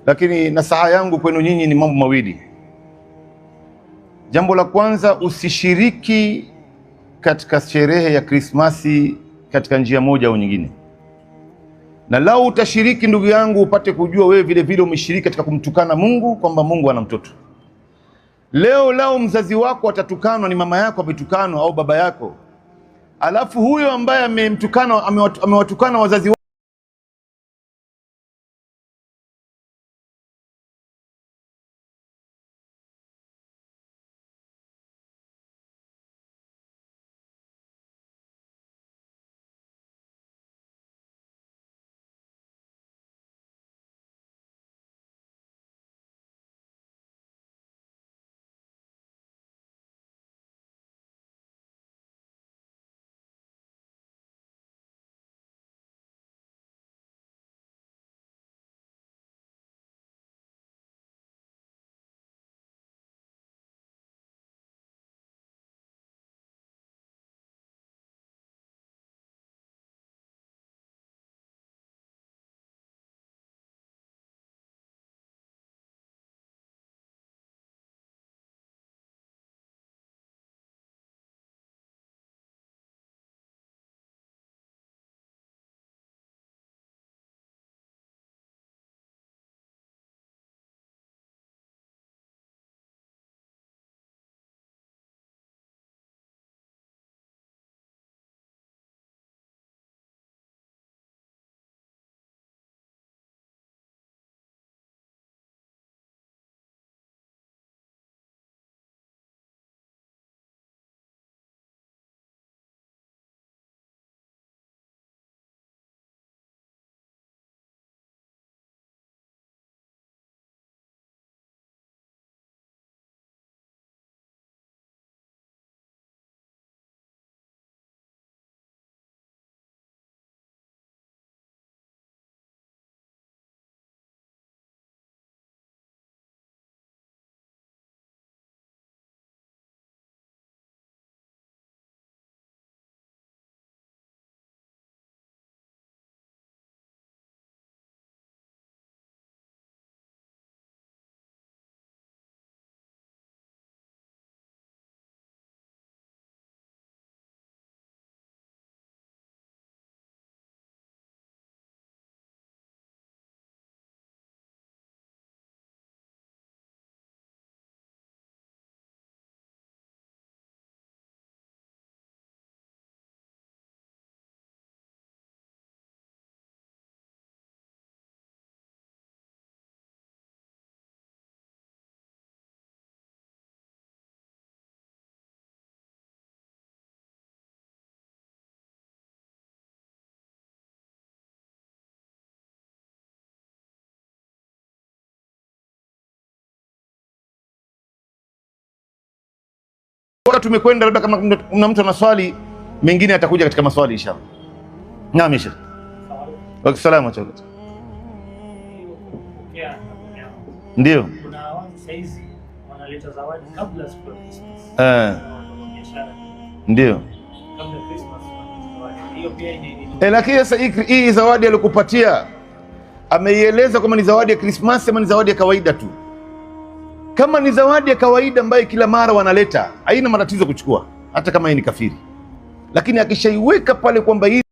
Lakini nasaha yangu kwenu nyinyi ni mambo mawili. Jambo la kwanza, usishiriki katika sherehe ya Krismasi katika njia moja au nyingine, na lau utashiriki, ndugu yangu, upate kujua wewe vile vile umeshiriki katika kumtukana Mungu, kwamba Mungu ana mtoto. Leo lao mzazi wako atatukanwa, ni mama yako ametukanwa au baba yako, alafu huyo ambaye amemtukana amewatukana wazazi bora tumekwenda, labda kama kuna mtu ana swali mengine atakuja katika maswali inshallah. Naam, insha wa salamu alaykum. Ndio kuna saizi wanaleta zawadi kabla siku ya Christmas. Ndio kabla Christmas hiyo pia ni lakini sasa hii zawadi aliyokupatia ameieleza kama ni zawadi ya Christmas ama ni zawadi ya kawaida tu? Kama ni zawadi ya kawaida ambayo kila mara wanaleta, haina matatizo kuchukua, hata kama yeye ni kafiri, lakini akishaiweka pale kwamba hii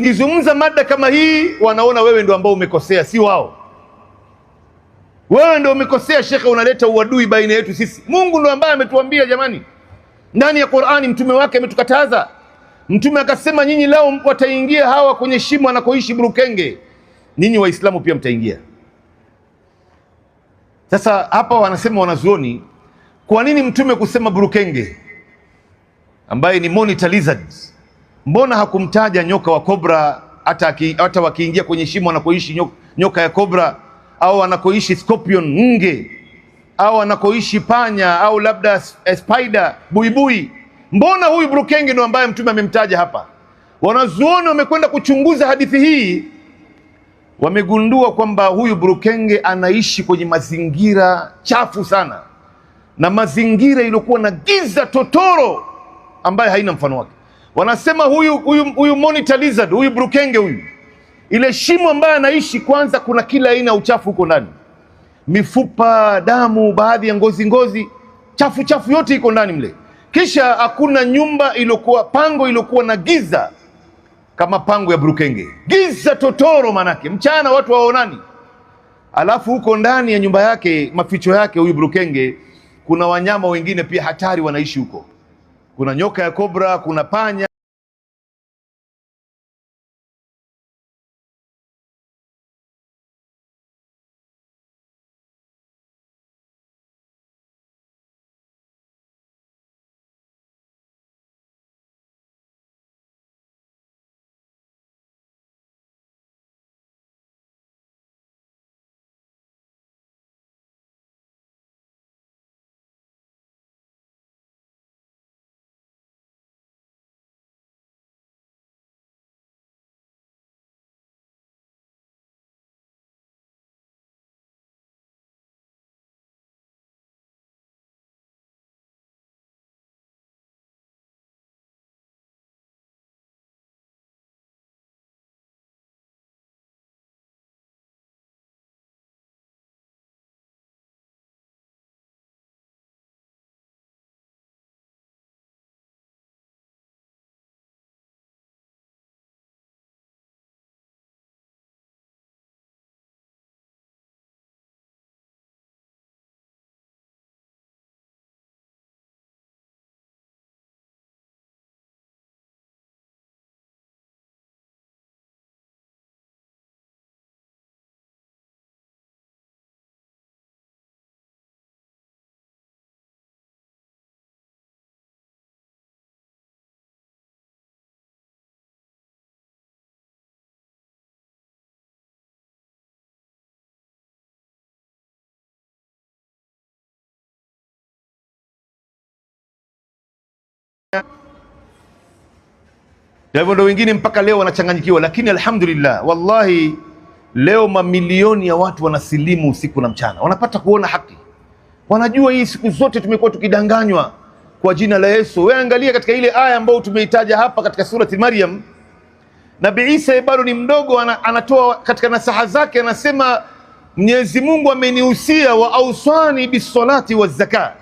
Ukizungumza mada kama hii, wanaona wewe ndio ambao umekosea, si wao. Wewe ndio umekosea shekhe, unaleta uadui baina yetu sisi. Mungu ndio ambaye ametuambia jamani, ndani ya Qur'ani mtume wake ametukataza. Mtume akasema nyinyi leo wataingia hawa kwenye shimo anakoishi Burukenge, nyinyi Waislamu pia mtaingia. Sasa hapa wanasema wanazuoni, kwa nini mtume kusema Burukenge ambaye ni monitor lizard? Mbona hakumtaja nyoka wa kobra? Hata wakiingia kwenye shimo anakoishi nyoka ya kobra, au anakoishi scorpion nge, au anakoishi panya, au labda spider buibui, mbona huyu Burukenge ndo ambaye mtume amemtaja hapa? Wanazuoni wamekwenda kuchunguza hadithi hii, wamegundua kwamba huyu Burukenge anaishi kwenye mazingira chafu sana, na mazingira iliyokuwa na giza totoro ambaye haina mfano wake. Wanasema huyu monitor lizard, huyu Burukenge huyu, ile shimo ambaye anaishi, kwanza kuna kila aina uchafu huko ndani, mifupa, damu, baadhi ya ngozi chafu yote iko ndani mle. Kisha hakuna nyumba iliyokuwa, pango iliyokuwa na giza kama pango ya Burukenge, giza totoro, manake mchana watu waonani. Alafu huko ndani ya nyumba yake, maficho yake huyu Burukenge, kuna wanyama wengine pia hatari wanaishi huko. Kuna nyoka ya kobra, kuna panya. Kwa hivyo ndio wengine mpaka leo wanachanganyikiwa, lakini alhamdulillah, wallahi leo mamilioni ya watu wanasilimu usiku na mchana, wanapata kuona haki. Wanajua hii siku zote tumekuwa tukidanganywa kwa jina la Yesu. Wewe angalia katika ile aya ambayo tumeitaja hapa katika surati Maryam, Nabii Isa bado ni mdogo, anatoa katika nasaha zake, anasema Mwenyezi Mungu amenihusia, wa auswani bisolati wa zakat,